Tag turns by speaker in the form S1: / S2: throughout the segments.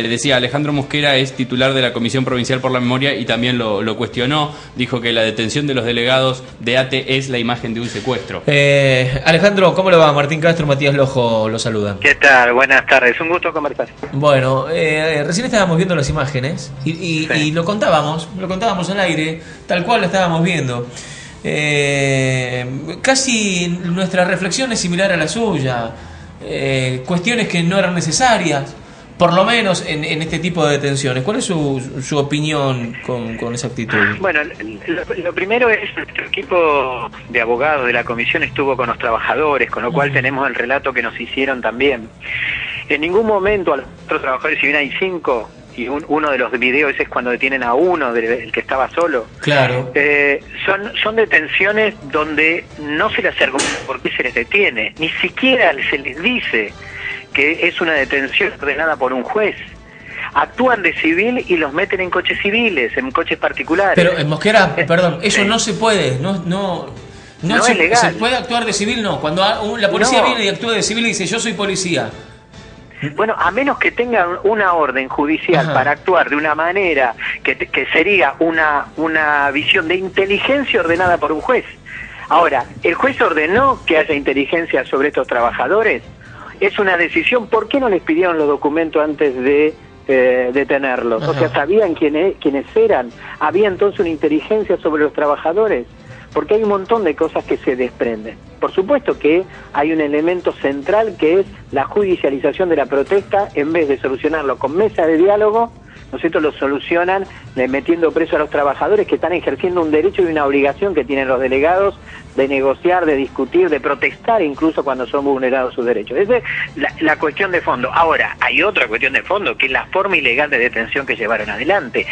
S1: Decía, Alejandro Mosquera es titular de la Comisión Provincial por la Memoria y también lo cuestionó. Dijo que la detención de los delegados de ATE es la imagen de un secuestro.
S2: Alejandro, ¿cómo le va? Martín Castro, Matías Lojo lo saluda.
S3: ¿Qué tal? Buenas tardes, un gusto conversar.
S2: Bueno, recién estábamos viendo las imágenes
S3: Sí.
S2: y lo contábamos al aire, tal cual lo estábamos viendo. Casi nuestra reflexión es similar a la suya. Cuestiones que no eran necesarias, por lo menos en este tipo de detenciones. ¿Cuál es su opinión con esa actitud?
S3: Bueno, lo primero es, nuestro equipo de abogados de la comisión estuvo con los trabajadores, con lo cual tenemos el relato que nos hicieron también. En ningún momento a los otros trabajadores, si bien hay 5, y uno de los videos es cuando detienen a uno, el que estaba solo.
S2: Claro.
S3: Son detenciones donde no se les argumenta por qué se les detiene, ni siquiera se les dice que es una detención ordenada por un juez. Actúan de civil y los meten en coches civiles, en coches particulares.
S2: Pero en Mosquera, perdón, eso no se puede, no
S3: es legal.
S2: ¿Se puede actuar de civil? No. Cuando la policía viene y actúa de civil y dice yo soy policía.
S3: Bueno, a menos que tengan una orden judicial para actuar de una manera que sería una visión de inteligencia ordenada por un juez. Ahora, ¿el juez ordenó que haya inteligencia sobre estos trabajadores? Es una decisión. ¿Por qué no les pidieron los documentos antes de detenerlos? O sea, ¿sabían quiénes eran? ¿Había entonces una inteligencia sobre los trabajadores? Porque hay un montón de cosas que se desprenden. Por supuesto que hay un elemento central que es la judicialización de la protesta. En vez de solucionarlo con mesa de diálogo, ¿no es cierto?, lo solucionan metiendo preso a los trabajadores que están ejerciendo un derecho y una obligación que tienen los delegados de negociar, de discutir, de protestar incluso cuando son vulnerados sus derechos. Esa es la cuestión de fondo. Ahora, hay otra cuestión de fondo, que es la forma ilegal de detención que llevaron adelante.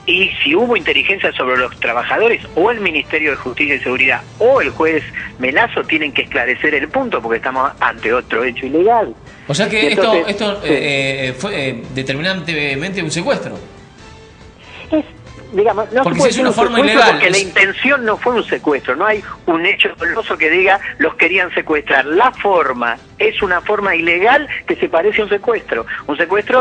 S3: Y si hubo inteligencia sobre los trabajadores, o el Ministerio de Justicia y Seguridad, o el juez Melazo, tienen que esclarecer el punto, porque estamos ante otro hecho ilegal.
S2: O sea que
S3: entonces,
S2: esto fue determinantemente un secuestro.
S3: Digamos, no
S2: porque
S3: se puede
S2: si es una
S3: decir un
S2: forma
S3: secuestro
S2: ilegal,
S3: porque la intención no fue un secuestro, no hay un hecho doloso que diga los querían secuestrar. La forma es una forma ilegal que se parece a un secuestro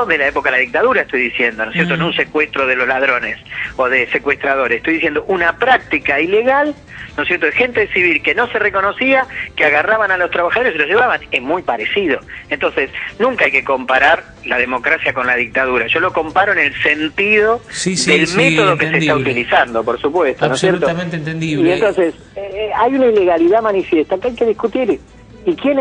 S3: de la época de la dictadura, estoy diciendo, ¿no es cierto? No un secuestro de los ladrones o de secuestradores, estoy diciendo una práctica ilegal, ¿no es cierto?, de gente civil que no se reconocía, que agarraban a los trabajadores y los llevaban. Es muy parecido. Entonces, nunca hay que comparar la democracia con la dictadura. Yo lo comparo en el sentido del método que se está utilizando, por supuesto.
S2: Absolutamente entendible.
S3: Y entonces, hay una ilegalidad manifiesta que hay que discutir. ¿Y quién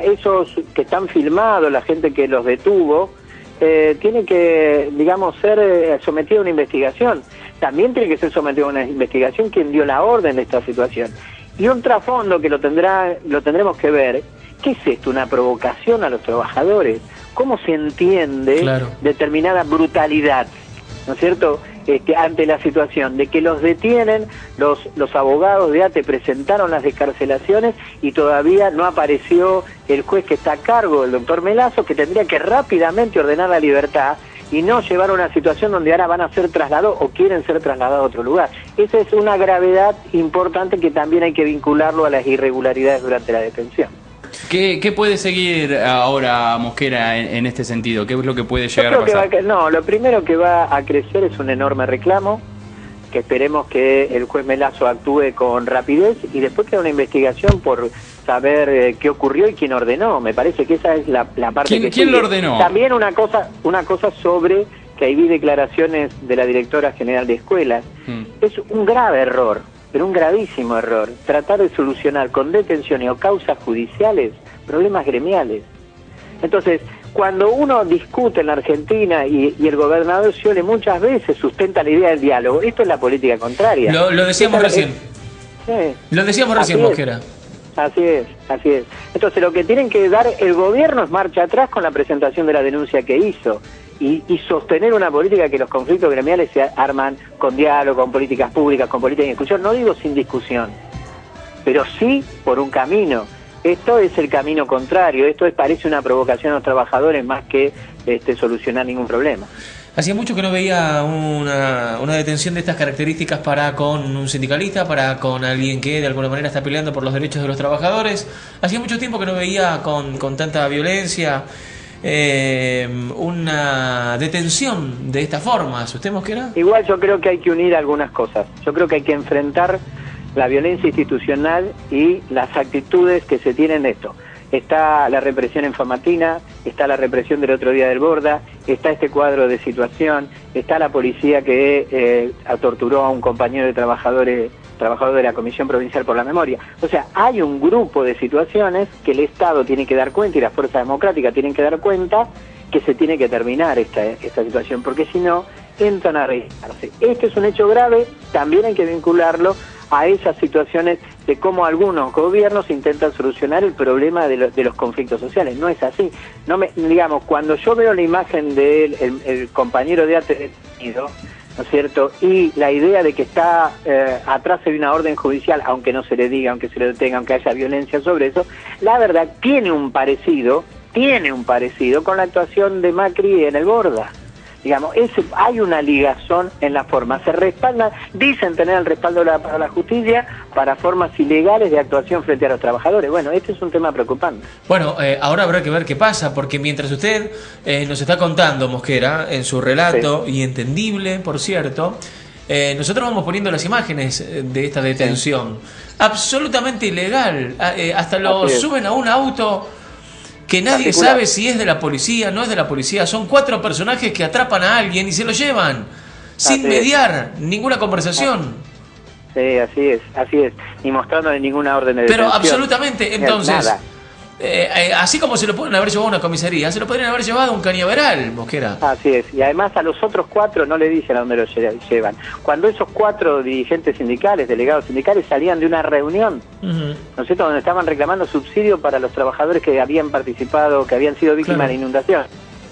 S3: esos que están filmados, la gente que los detuvo, tiene que, digamos, ser sometido a una investigación? También tiene que ser sometido a una investigación quien dio la orden de esta situación. Y un trasfondo que lo tendremos que ver, ¿qué es esto? ¿Una provocación a los trabajadores? ¿Cómo se entiende determinada brutalidad, ¿no es cierto?, ante la situación de que los detienen, los abogados de ATE presentaron las descarcelaciones y todavía no apareció el juez que está a cargo, el doctor Melazo, que tendría que rápidamente ordenar la libertad y no llevar a una situación donde ahora van a ser trasladados o quieren ser trasladados a otro lugar. Esa es una gravedad importante que también hay que vincularlo a las irregularidades durante la detención.
S1: ¿Qué puede seguir ahora Mosquera en este sentido? ¿Qué es lo que puede llegar a pasar?
S3: Lo primero que va a crecer es un enorme reclamo, que esperemos que el juez Melazo actúe con rapidez y después queda una investigación por saber qué ocurrió y quién ordenó. Me parece que esa es la parte que
S1: ¿Quién lo ordenó?
S3: También una cosa sobre que ahí vi declaraciones de la directora general de escuelas. Es un grave error, pero un gravísimo error, tratar de solucionar con detenciones o causas judiciales problemas gremiales. Entonces, cuando uno discute en la Argentina y el gobernador Scioli muchas veces sustenta la idea del diálogo, esto es la política contraria.
S2: Lo decíamos recién. Lo decíamos recién, Mosquera.
S3: Así es. Entonces, lo que tienen que dar el gobierno es marcha atrás con la presentación de la denuncia que hizo y sostener una política que los conflictos gremiales se arman con diálogo, con políticas públicas, con políticas de discusión. No digo sin discusión, pero sí por un camino. Esto es el camino contrario. Parece una provocación a los trabajadores más que solucionar ningún problema.
S2: Hacía mucho que no veía una detención de estas características para con un sindicalista, para con alguien que de alguna manera está peleando por los derechos de los trabajadores. Hacía mucho tiempo que no veía con tanta violencia. una detención de esta forma. ¿Usted, Mosquera?
S3: Igual yo creo que hay que unir algunas cosas. Yo creo que hay que enfrentar la violencia institucional y las actitudes que se tienen en esto. Está la represión en Famatina, está la represión del otro día del Borda, está este cuadro de situación, está la policía que torturó a un compañero de trabajador de la Comisión Provincial por la Memoria. O sea, hay un grupo de situaciones que el Estado tiene que dar cuenta y las fuerzas democráticas tienen que dar cuenta que se tiene que terminar esta situación, porque si no, entran a registrarse. Este es un hecho grave, también hay que vincularlo a esas situaciones de cómo algunos gobiernos intentan solucionar el problema de los conflictos sociales. No es así. Digamos, cuando yo veo la imagen del el compañero de ATE detenido, ¿no es cierto? Y la idea de que está atrás de una orden judicial, aunque no se le diga, aunque se le detenga, aunque haya violencia sobre eso, la verdad tiene un parecido con la actuación de Macri en el Borda. Digamos, hay una ligazón en la forma. Se respaldan, dicen tener el respaldo para la justicia para formas ilegales de actuación frente a los trabajadores. Bueno, este es un tema preocupante.
S2: Bueno, ahora habrá que ver qué pasa, porque mientras usted nos está contando, Mosquera, en su relato, sí, y entendible, por cierto, nosotros vamos poniendo las imágenes de esta detención. Sí. Absolutamente ilegal. Hasta lo suben a un auto que nadie sabe si es de la policía, no es de la policía. Son 4 personajes que atrapan a alguien y se lo llevan, sin mediar ninguna conversación.
S3: Sí, así es. Ni mostrándole ninguna orden de detención.
S2: Pero absolutamente, entonces, así como se lo pueden haber llevado a una comisaría, se lo podrían haber llevado a un cañaveral, Mosquera.
S3: Así es, y además a los otros 4 no le dicen a dónde los llevan. Cuando esos 4 dirigentes sindicales, delegados sindicales, salían de una reunión, ¿no es cierto?, donde estaban reclamando subsidio para los trabajadores que habían participado, que habían sido víctimas de inundación.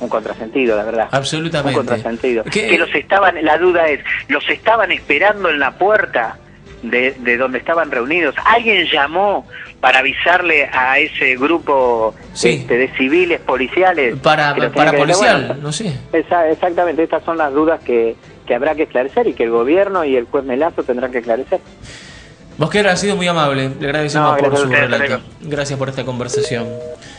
S3: Un contrasentido, la verdad.
S2: Absolutamente.
S3: Un contrasentido. Que los estaban, la duda es, los estaban esperando en la puerta de donde estaban reunidos. Alguien llamó para avisarle a ese grupo de civiles policiales
S2: para policial, bueno, no sé.
S3: Exactamente, estas son las dudas que habrá que esclarecer y que el gobierno y el juez Melazo tendrán que esclarecer.
S2: Mosquera ha sido muy amable, le agradecemos por su relato. Gracias por esta conversación.